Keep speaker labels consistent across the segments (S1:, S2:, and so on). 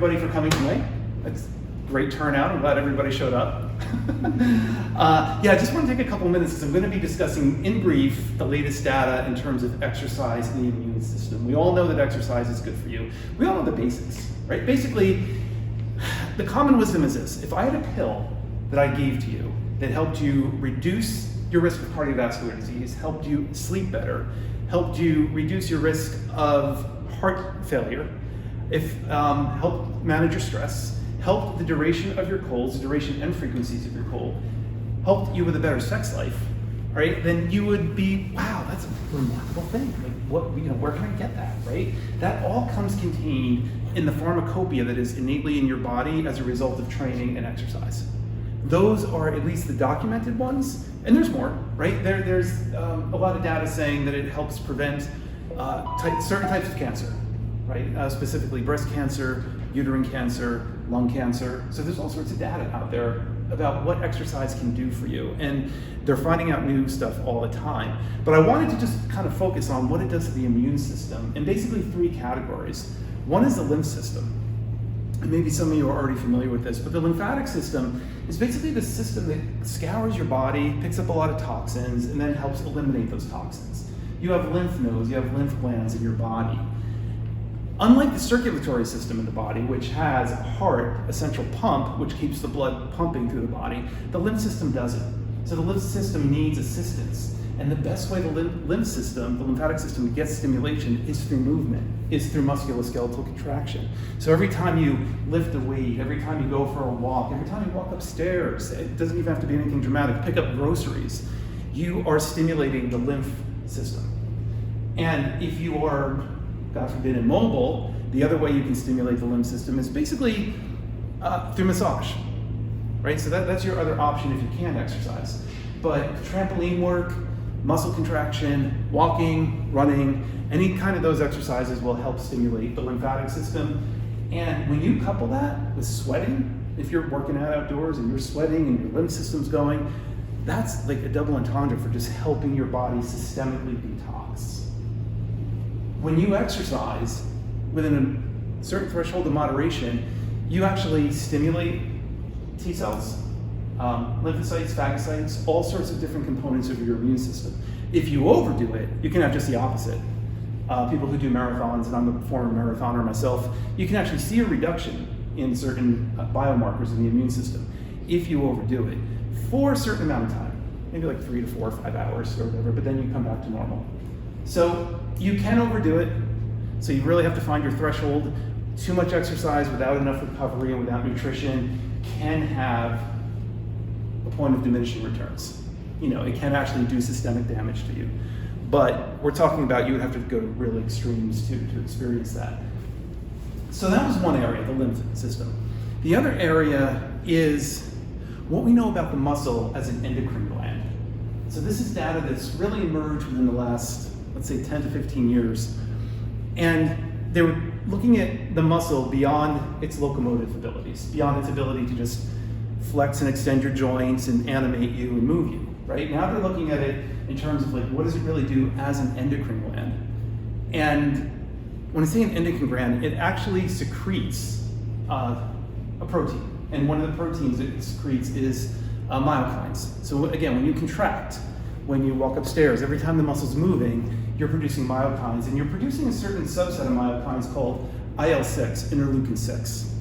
S1: everybody for coming tonight. It's great turnout. I'm glad everybody showed up. Yeah, I just want to take a couple minutes because I'm going to be discussing in brief the latest data in terms of exercise and the immune system. We all know that exercise is good for you. We all know the basics, right? Basically, the common wisdom is this. If I had a pill that I gave to you that helped you reduce your risk of cardiovascular disease, helped you sleep better, helped you reduce your risk of heart failure, helped manage your stress, helped the duration of your colds, the duration and frequencies of your cold, helped you with a better sex life, right? Then you would be, wow, that's a remarkable thing. Like, where can I get that, right? That all comes contained in the pharmacopoeia that is innately in your body as a result of training and exercise. Those are at least the documented ones, and there's more, right? There's a lot of data saying that it helps prevent certain types of cancer, right? Specifically breast cancer, uterine cancer, lung cancer. So there's all sorts of data out there about what exercise can do for you, and they're finding out new stuff all the time. But I wanted to just kind of focus on what it does to the immune system in basically three categories. One is the lymph system. And maybe some of you are already familiar with this, but the lymphatic system is basically the system that scours your body, picks up a lot of toxins, and then helps eliminate those toxins. You have lymph nodes, you have lymph glands in your body. Unlike the circulatory system in the body, which has a heart, a central pump, which keeps the blood pumping through the body, the lymph system doesn't. So the lymph system needs assistance. And the best way the lymphatic system gets stimulation is through movement, is through musculoskeletal contraction. So every time you lift a weight, every time you go for a walk, every time you walk upstairs, it doesn't even have to be anything dramatic, pick up groceries, you are stimulating the lymph system. And if you are, God forbid, immobile, the other way you can stimulate the lymph system is basically through massage, right? So that's your other option if you can't exercise. But trampoline work, muscle contraction, walking, running, any kind of those exercises will help stimulate the lymphatic system. And when you couple that with sweating, if you're working out outdoors and you're sweating and your lymph system's going, that's like a double entendre for just helping your body systemically detox. When you exercise within a certain threshold of moderation, you actually stimulate T cells, lymphocytes, phagocytes, all sorts of different components of your immune system. If you overdo it, you can have just the opposite. People who do marathons, and I'm a former marathoner myself, you can actually see a reduction in certain biomarkers in the immune system if you overdo it for a certain amount of time, maybe like 3 to 4 or 5 hours or whatever, but then you come back to normal. So you can overdo it, so you really have to find your threshold. Too much exercise without enough recovery and without nutrition can have a point of diminishing returns. It can actually do systemic damage to you. But we're talking about you would have to go to real extremes to experience that. So that was one area, the lymph system. The other area is what we know about the muscle as an endocrine gland. So this is data that's really emerged within the last, let's say, 10 to 15 years. And they were looking at the muscle beyond its locomotive abilities, beyond its ability to just flex and extend your joints and animate you and move you, right? Now they're looking at it in terms of like, what does it really do as an endocrine gland? And when I say an endocrine gland, it actually secretes a protein. And one of the proteins it secretes is myokines. So again, when you contract, when you walk upstairs, every time the muscle's moving, you're producing myokines, and you're producing a certain subset of myokines called IL-6, interleukin 6.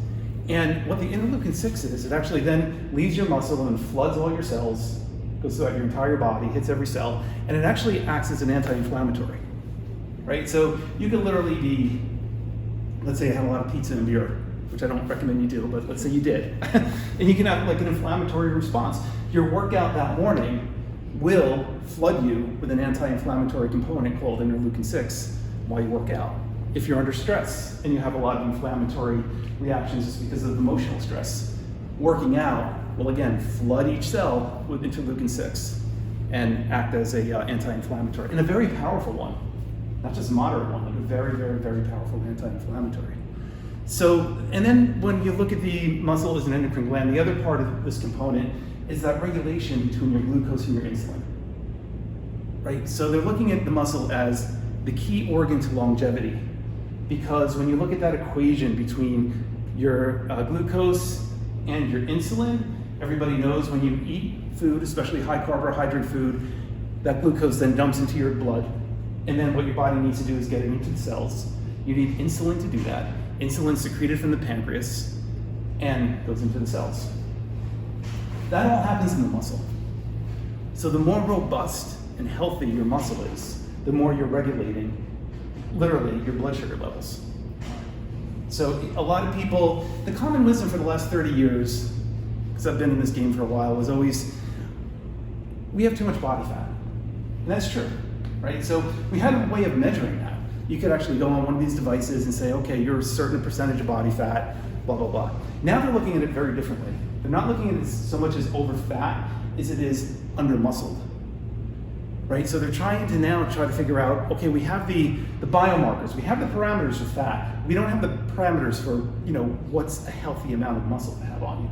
S1: And what the interleukin 6 is, it actually then leaves your muscle and floods all your cells, goes throughout your entire body, hits every cell, and it actually acts as an anti-inflammatory, right? So you could literally be, let's say you had a lot of pizza and beer, which I don't recommend you do, but let's say you did, and you can have like an inflammatory response. Your workout that morning will flood you with an anti-inflammatory component called interleukin 6 while you work out. If you're under stress and you have a lot of inflammatory reactions just because of emotional stress, working out will again flood each cell with interleukin 6 and act as a anti-inflammatory, and a very powerful one, not just a moderate one, but a very, very, very powerful anti-inflammatory. So, and then when you look at the muscle as an endocrine gland, the other part of this component is that regulation between your glucose and your insulin, right? So they're looking at the muscle as the key organ to longevity, because when you look at that equation between your glucose and your insulin. Everybody knows when you eat food, especially high carbohydrate food, that glucose then dumps into your blood. And then what your body needs to do is get it into the cells. You need insulin to do that. Insulin is secreted from the pancreas and goes into the cells. That all happens in the muscle. So the more robust and healthy your muscle is, the more you're regulating, literally, your blood sugar levels. So a lot of people, the common wisdom for the last 30 years, because I've been in this game for a while, was always, we have too much body fat. And that's true, right? So we had a way of measuring that. You could actually go on one of these devices and say, okay, you're a certain percentage of body fat, blah, blah, blah. Now they're looking at it very differently. They're not looking at it so much as over fat as it is under muscled, right? So they're trying to figure out, okay, we have the biomarkers, we have the parameters of fat. We don't have the parameters for, what's a healthy amount of muscle to have on you,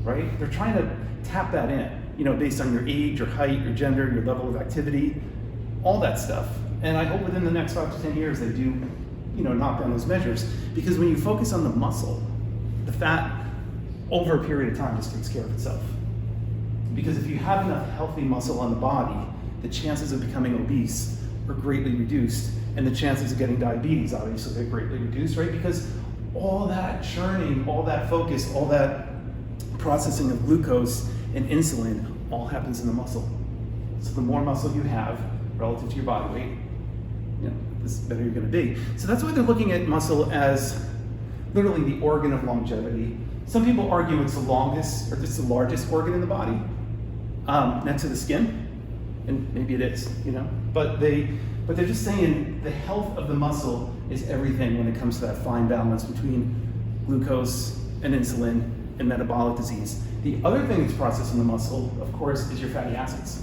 S1: right? They're trying to tap that in, based on your age, your height, your gender, your level of activity, all that stuff. And I hope within the next 5 to 10 years they do, knock down those measures. Because when you focus on the muscle, the fat over a period of time just takes care of itself. Because if you have enough healthy muscle on the body, the chances of becoming obese are greatly reduced, and the chances of getting diabetes, obviously, they're greatly reduced, right? Because all that churning, all that focus, all that processing of glucose and insulin all happens in the muscle. So the more muscle you have relative to your body weight, the better you're going to be. So that's why they're looking at muscle as literally the organ of longevity. Some people argue it's the longest, or it's the largest organ in the body, next to the skin, and maybe it is, But they're just saying the health of the muscle is everything when it comes to that fine balance between glucose and insulin and metabolic disease. The other thing that's processed in the muscle, of course, is your fatty acids.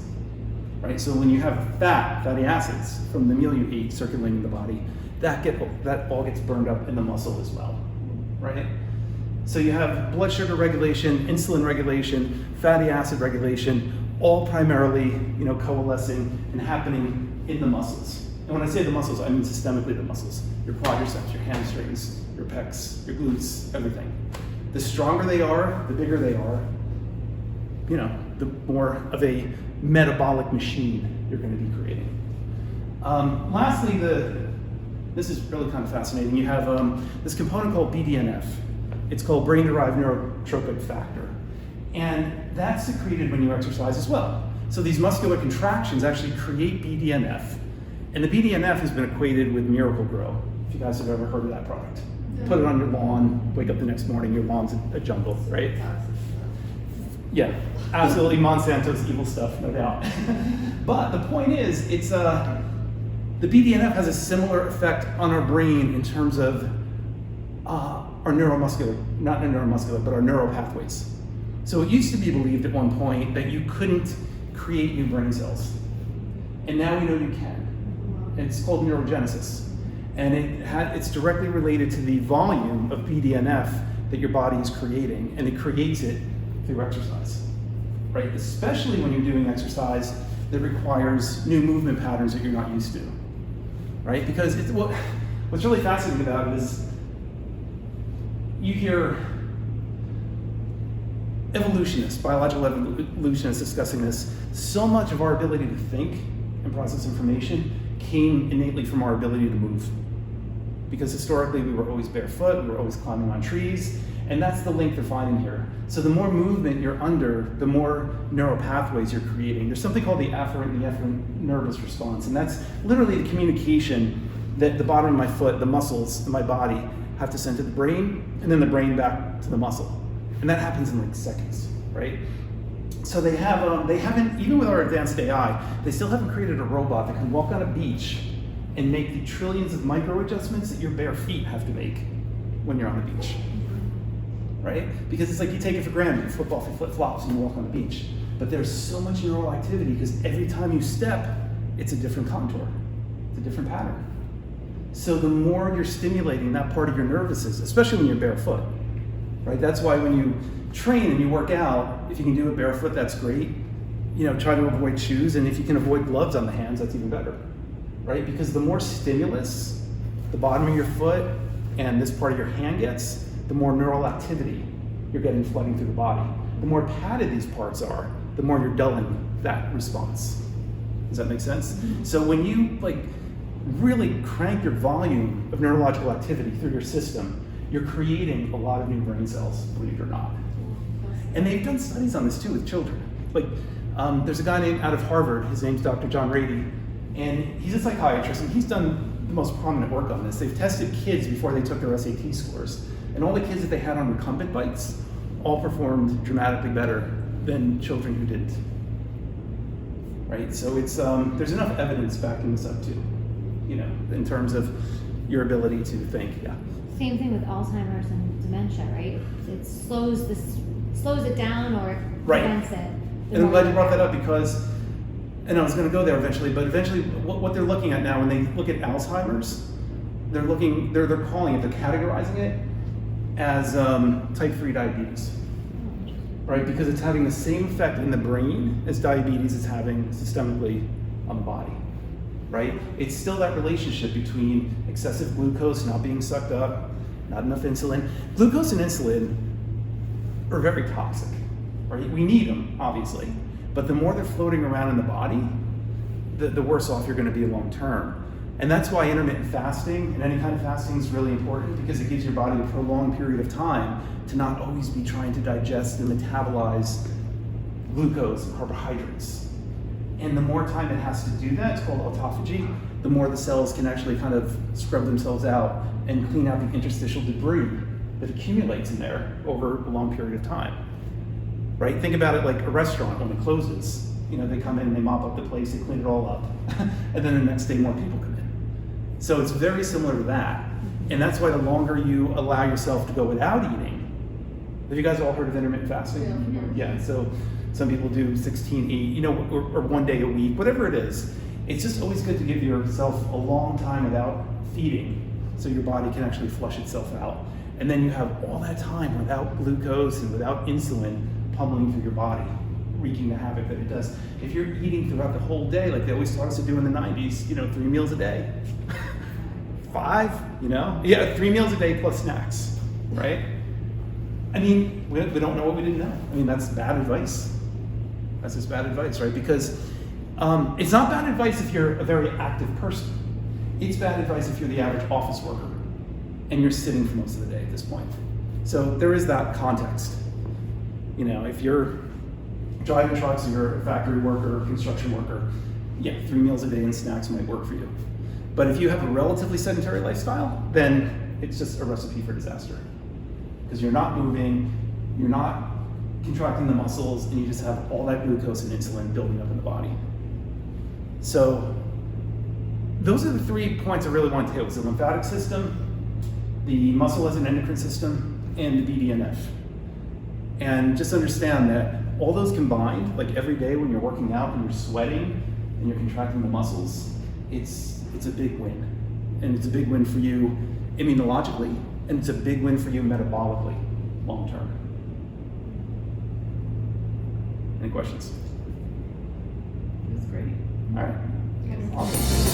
S1: Right? So when you have fatty acids from the meal you eat circulating in the body, that all gets burned up in the muscle as well, right? So you have blood sugar regulation, insulin regulation, fatty acid regulation, all primarily, coalescing and happening in the muscles. And when I say the muscles, I mean systemically the muscles. Your quadriceps, your hamstrings, your pecs, your glutes, everything. The stronger they are, the bigger they are, the more of a metabolic machine you're going to be creating. Lastly, this is really kind of fascinating. You have this component called BDNF. It's called brain-derived neurotrophic factor. And that's secreted when you exercise as well. So these muscular contractions actually create BDNF. And the BDNF has been equated with Miracle-Gro, if you guys have ever heard of that product. Put it on your lawn, wake up the next morning, your lawn's a jungle, right? Yeah, absolutely Monsanto's evil stuff, no doubt. But the point is, it's the BDNF has a similar effect on our brain in terms of our neuromuscular, not neuromuscular, but our neural pathways. So it used to be believed at one point that you couldn't create new brain cells. And now we know you can. And it's called neurogenesis. And it's directly related to the volume of BDNF that your body is creating, and it creates it through exercise, right? Especially when you're doing exercise that requires new movement patterns that you're not used to, right? Because what's really fascinating about it is you hear evolutionists, biological evolutionists discussing this. So much of our ability to think and process information came innately from our ability to move. Because historically we were always barefoot, we were always climbing on trees, and that's the link they're finding here. So the more movement you're under, the more neural pathways you're creating. There's something called the afferent and the efferent nervous response, and that's literally the communication that the bottom of my foot, the muscles in my body, have to send to the brain, and then the brain back to the muscle. And that happens in like seconds, right? So they haven't, even with our advanced AI, they still haven't created a robot that can walk on a beach and make the trillions of micro adjustments that your bare feet have to make when you're on the beach, right? Because it's like you take it for granted, you flip off your flip-flops and you walk on the beach. But there's so much neural activity because every time you step, it's a different contour, it's a different pattern. So the more you're stimulating that part of your nervous system, especially when you're barefoot, right? That's why when you train and you work out, if you can do it barefoot, that's great. Try to avoid shoes, and if you can avoid gloves on the hands, that's even better, right? Because the more stimulus the bottom of your foot and this part of your hand gets, the more neural activity you're getting flooding through the body. The more padded these parts are, the more you're dulling that response. Does that make sense? Mm-hmm. So when you really crank your volume of neurological activity through your system, you're creating a lot of new brain cells, believe it or not. And they've done studies on this too with children. There's a guy named out of Harvard, his name's Dr. John Rady, and he's a psychiatrist, and he's done the most prominent work on this. They've tested kids before they took their SAT scores, and all the kids that they had on recumbent bikes all performed dramatically better than children who didn't. Right? So it's there's enough evidence backing this up too, in terms of your ability to think. Yeah.
S2: Same thing with Alzheimer's and dementia, right? It slows it down or prevents it.
S1: And I'm glad you brought that up because, and I was going to go there eventually, but eventually what they're looking at now when they look at Alzheimer's, they're calling it, they're categorizing it as type 3 diabetes, right? Because it's having the same effect in the brain as diabetes is having systemically on the body, right? It's still that relationship between excessive glucose not being sucked up, not enough insulin. Glucose and insulin are very toxic, right? We need them, obviously, but the more they're floating around in the body, the worse off you're going to be long term. And that's why intermittent fasting and any kind of fasting is really important, because it gives your body a prolonged period of time to not always be trying to digest and metabolize glucose and carbohydrates. And the more time it has to do that, it's called autophagy, the more the cells can actually kind of scrub themselves out and clean out the interstitial debris that accumulates in there over a long period of time. Right? Think about it like a restaurant when it closes. They come in and they mop up the place, they clean it all up, and then the next day more people come in. So it's very similar to that. And that's why the longer you allow yourself to go without eating, have you guys all heard of intermittent fasting? Yeah, so some people do 16-8, or 1 day a week, whatever it is. It's just always good to give yourself a long time without feeding so your body can actually flush itself out. And then you have all that time without glucose and without insulin pummeling through your body, wreaking the havoc that it does. If you're eating throughout the whole day, like they always taught us to do in the 90s, 3 meals a day. 5, 3 meals a day plus snacks, right? We don't know what we didn't know. That's bad advice. That's just bad advice, right? Because it's not bad advice if you're a very active person. It's bad advice if you're the average office worker and you're sitting for most of the day at this point. So there is that context. If you're driving trucks or you're a factory worker or construction worker, 3 meals a day and snacks might work for you. But if you have a relatively sedentary lifestyle, then it's just a recipe for disaster. Because you're not moving, you're not contracting the muscles, and you just have all that glucose and insulin building up in the body. So those are the 3 points I really want to hit. It was the lymphatic system, the muscle as an endocrine system, and the BDNF. And just understand that all those combined, like every day when you're working out and you're sweating and you're contracting the muscles, it's a big win. And it's a big win for you immunologically, and it's a big win for you metabolically, long term. Any questions?
S2: That's great.
S1: All right.
S2: Yes.
S1: Awesome.